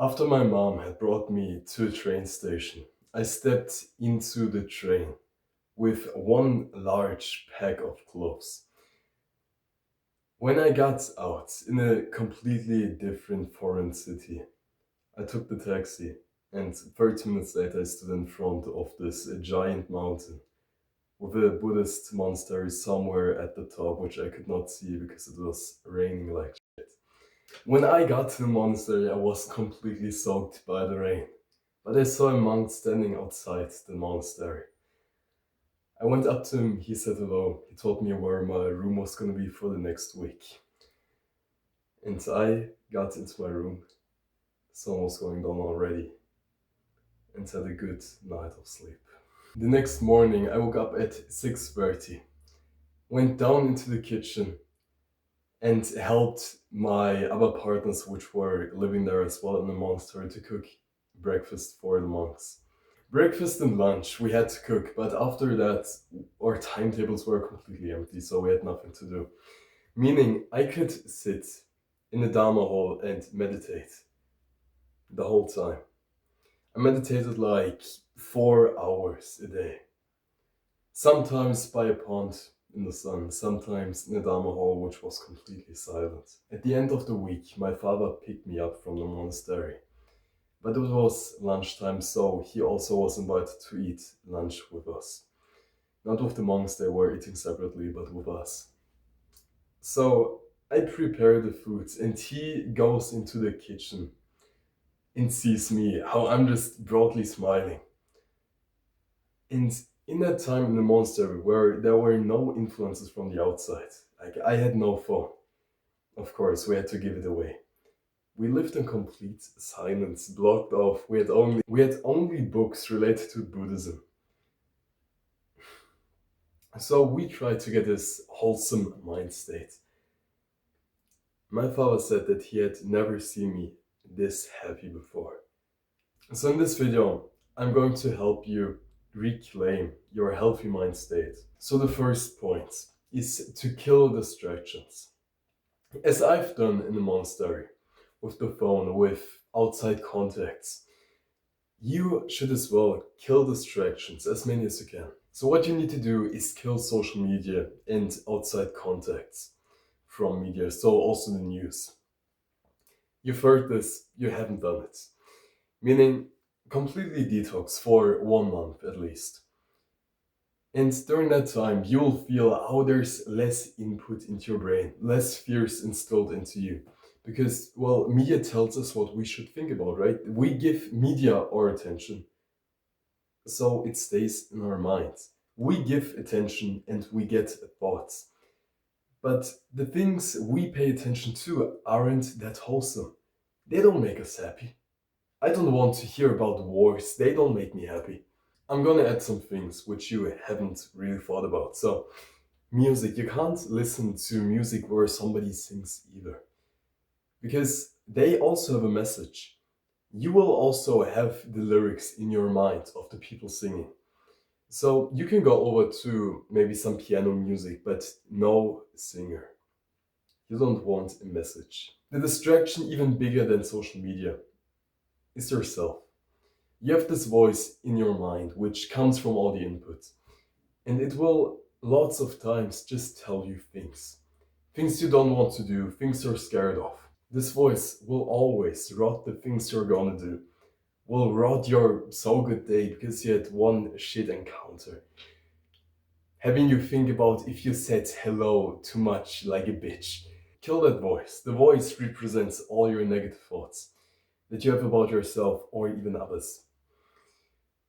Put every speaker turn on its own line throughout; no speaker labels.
After my mom had brought me to a train station, I stepped into the train with one large pack of clothes. When I got out in a completely different foreign city, I took the taxi, and 30 minutes later I stood in front of this giant mountain with a Buddhist monastery somewhere at the top, which I could not see because it was raining like shit. When I got to the monastery, I was completely soaked by the rain. But I saw a monk standing outside the monastery. I went up to him, he said hello. He told me where my room was going to be for the next week. And I got into my room. The sun was going down already. And had a good night of sleep. The next morning, I woke up at 6:30. Went down into the kitchen and helped my other partners, which were living there as well in the monastery, to cook breakfast for the monks. Breakfast and lunch we had to cook, but after that, our timetables were completely empty, so we had nothing to do. Meaning, I could sit in the Dharma hall and meditate the whole time. I meditated like 4 hours a day. Sometimes by a pond in the sun, sometimes in the Dharma hall, which was completely silent. At the end of the week, my father picked me up from the monastery. But it was lunchtime, so he also was invited to eat lunch with us. Not with the monks, they were eating separately, but with us. So I prepare the foods, and he goes into the kitchen and sees me, how I'm just broadly smiling. And in that time in the monastery, where there were no influences from the outside, like I had no phone. Of course, we had to give it away. We lived in complete silence, blocked off. We had only books related to Buddhism. So we tried to get this wholesome mind state. My father said that he had never seen me this happy before. So in this video, I'm going to help you reclaim your healthy mind state. So the first point is to kill distractions. As I've done in the monastery, with the phone, with outside contacts, you should as well kill distractions, as many as you can. So what you need to do is kill social media and outside contacts from media, so also the news. You've heard this, you haven't done it. Meaning completely detox for 1 month at least. And during that time, you will feel how there's less input into your brain, less fears instilled into you. Because, well, media tells us what we should think about, right? We give media our attention, so it stays in our minds. We give attention and we get thoughts. But the things we pay attention to aren't that wholesome. They don't make us happy. I don't want to hear about wars, they don't make me happy. I'm gonna add some things which you haven't really thought about. So, music, you can't listen to music where somebody sings either. Because they also have a message. You will also have the lyrics in your mind of the people singing. So you can go over to maybe some piano music, but no singer. You don't want a message. The distraction, even bigger than social media, is yourself. You have this voice in your mind which comes from all the input, and it will lots of times just tell you things you don't want to do, things you're scared of. This voice will always rot the things you're gonna do, will rot your so good day because you had one shit encounter. Having you think about if you said hello too much like a bitch. Kill that voice. The voice represents all your negative thoughts that you have about yourself or even others.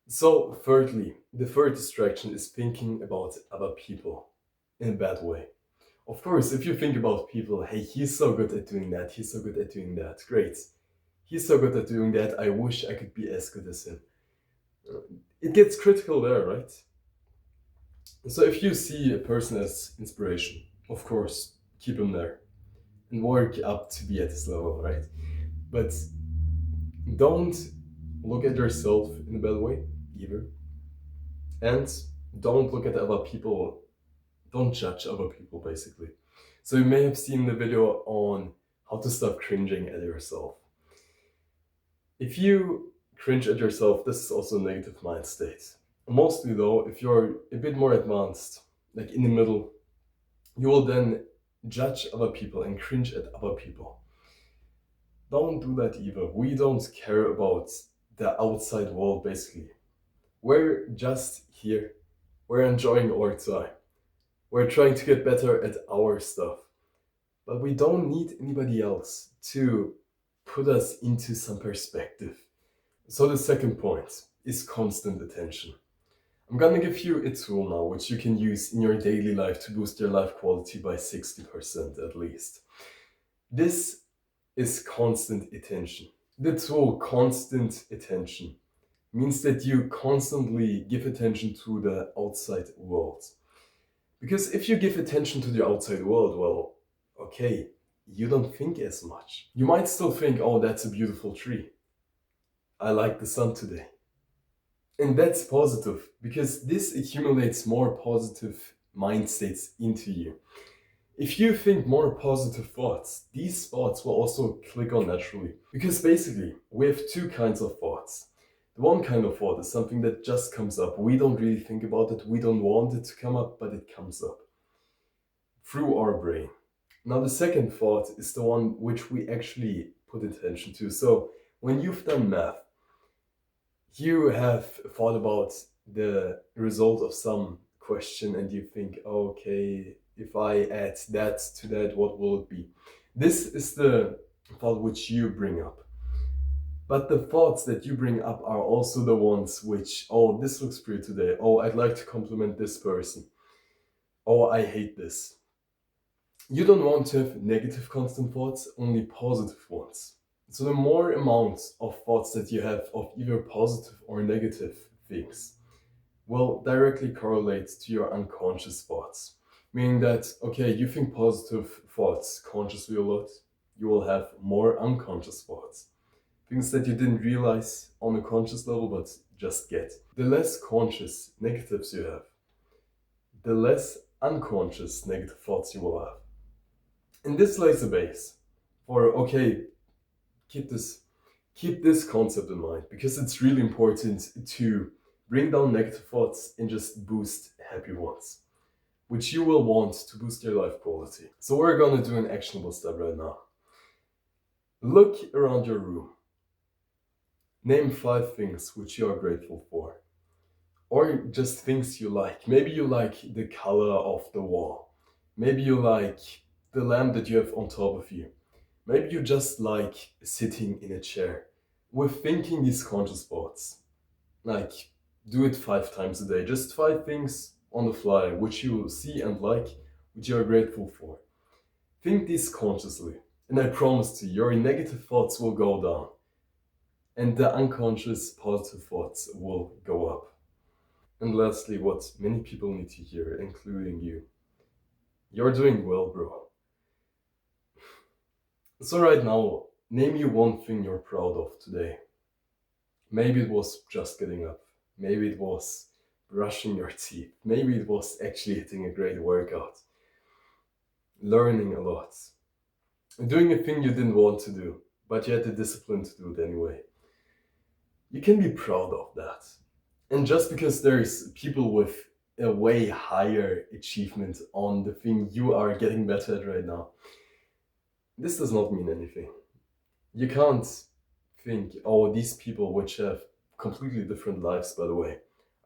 So, thirdly, the third distraction is thinking about other people in a bad way. Of course, if you think about people, hey, he's so good at doing that, he's so good at doing that, great. He's so good at doing that, I wish I could be as good as him. It gets critical there, right? So if you see a person as inspiration, of course, keep him there and work up to be at his level, right? But don't look at yourself in a bad way either. And don't look at other people, don't judge other people basically. So you may have seen the video on how to stop cringing at yourself. If you cringe at yourself, this is also a negative mind state. Mostly though, if you're a bit more advanced, like in the middle, you will then judge other people and cringe at other people. Don't do that either. We don't care about the outside world basically. We're just here. We're enjoying our time. We're trying to get better at our stuff. But we don't need anybody else to put us into some perspective. So the second point is constant attention. I'm gonna give you a tool now which you can use in your daily life to boost your life quality by 60% at least. This is constant attention. The tool constant attention means that you constantly give attention to the outside world. Because if you give attention to the outside world, well, okay, you don't think as much. You might still think, oh, that's a beautiful tree. I like the sun today. And that's positive because this accumulates more positive mind states into you. If you think more positive thoughts, these thoughts will also click on naturally. Because basically, we have two kinds of thoughts. The one kind of thought is something that just comes up. We don't really think about it, we don't want it to come up, but it comes up through our brain. Now, the second thought is the one which we actually put attention to. So, when you've done math, you have thought about the result of some question and you think, okay, if I add that to that, what will it be? This is the thought which you bring up. But the thoughts that you bring up are also the ones which, oh, this looks pretty today. Oh, I'd like to compliment this person. Oh, I hate this. You don't want to have negative constant thoughts, only positive ones. So the more amount of thoughts that you have of either positive or negative things will directly correlate to your unconscious thoughts. Meaning that, okay, you think positive thoughts consciously a lot, you will have more unconscious thoughts. Things that you didn't realize on a conscious level, but just get. The less conscious negatives you have, the less unconscious negative thoughts you will have. And this lays the base for, okay, keep this concept in mind because it's really important to bring down negative thoughts and just boost happy ones, which you will want to boost your life quality. So we're gonna do an actionable step right now. Look around your room. Name 5 things which you are grateful for. Or just things you like. Maybe you like the color of the wall. Maybe you like the lamp that you have on top of you. Maybe you just like sitting in a chair. With thinking these conscious thoughts. Like, do it 5 times a day. Just 5 things on the fly which you see and like, which you are grateful for. Think these consciously. And I promise to you, your negative thoughts will go down. And the unconscious positive thoughts will go up. And lastly, what many people need to hear, including you. You're doing well, bro. So right now, name you one thing you're proud of today. Maybe it was just getting up. Maybe it was brushing your teeth. Maybe it was actually hitting a great workout. Learning a lot. Doing a thing you didn't want to do, but you had the discipline to do it anyway. You can be proud of that. And just because there's people with a way higher achievement on the thing you are getting better at right now, this does not mean anything. You can't think, oh, these people which have completely different lives, by the way,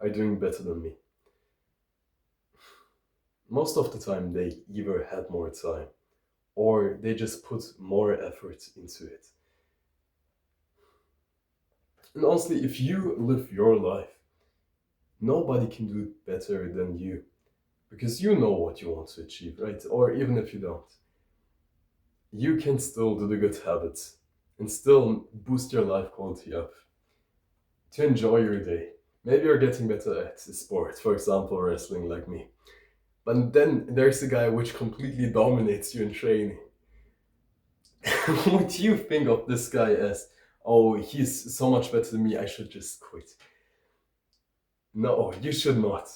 are doing better than me. Most of the time they either had more time or they just put more effort into it. And honestly, if you live your life, nobody can do it better than you. Because you know what you want to achieve, right? Or even if you don't, you can still do the good habits and still boost your life quality up to enjoy your day. Maybe you're getting better at sport, for example, wrestling like me. But then there's a guy which completely dominates you in training. What do you think of this guy as, oh, he's so much better than me, I should just quit? No, you should not.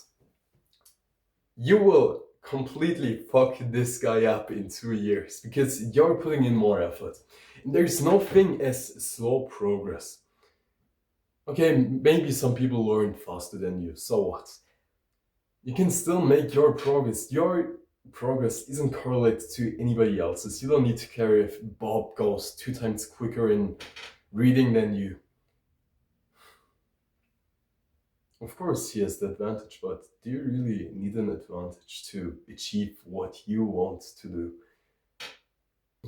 You will completely fuck this guy up in 2 years because you're putting in more effort. And there's no thing as slow progress. Okay, maybe some people learn faster than you, so what? You can still make your progress. Your progress isn't correlated to anybody else's. You don't need to care if Bob goes 2 times quicker in reading than you. Of course, he has the advantage, but do you really need an advantage to achieve what you want to do?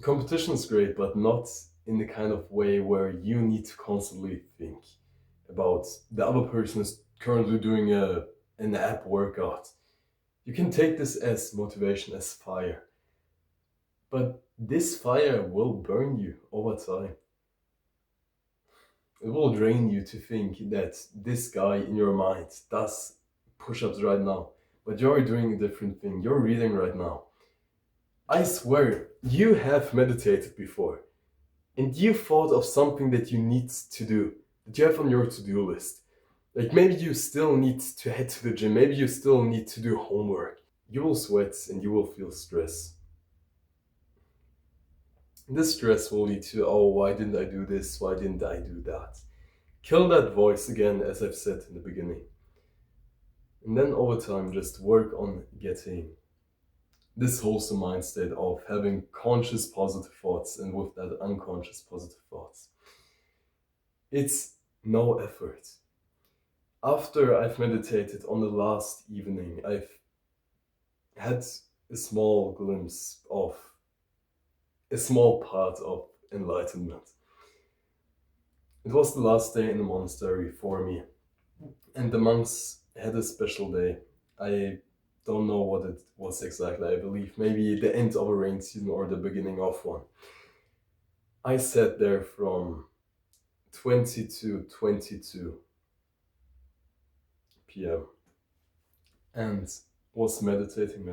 Competition is great, but not in the kind of way where you need to constantly think about the other person is currently doing an app workout. You can take this as motivation, as fire. But this fire will burn you over time. It will drain you to think that this guy in your mind does push-ups right now, but you're doing a different thing. You're reading right now. I swear, you have meditated before, and you thought of something that you need to do, that you have on your to-do list. Like maybe you still need to head to the gym, maybe you still need to do homework. You will sweat and you will feel stress. This stress will lead to, oh, why didn't I do this? Why didn't I do that? Kill that voice again, as I've said in the beginning. And then over time, just work on getting this wholesome mind state of having conscious positive thoughts and with that unconscious positive thoughts. It's no effort. After I've meditated on the last evening, I've had a small glimpse of a small part of enlightenment. It was the last day in the monastery for me, and the monks had a special day. I don't know what it was exactly. I believe maybe the end of a rain season or the beginning of one. I sat there from 20 to 22 p.m. and was meditating,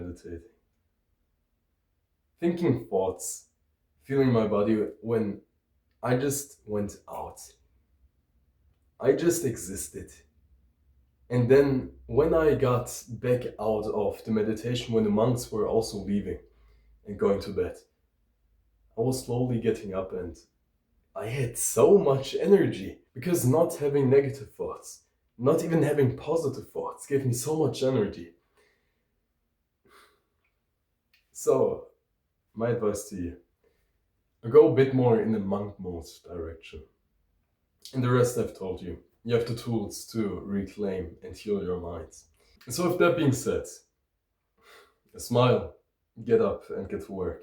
thinking thoughts, feeling my body when I just went out. I just existed. And then when I got back out of the meditation, when the monks were also leaving and going to bed, I was slowly getting up and I had so much energy because not having negative thoughts, not even having positive thoughts, gave me so much energy. So, my advice to you, go a bit more in the monk mode direction. And the rest I've told you. You have the tools to reclaim and heal your mind. So with that being said, a smile, get up and get to work.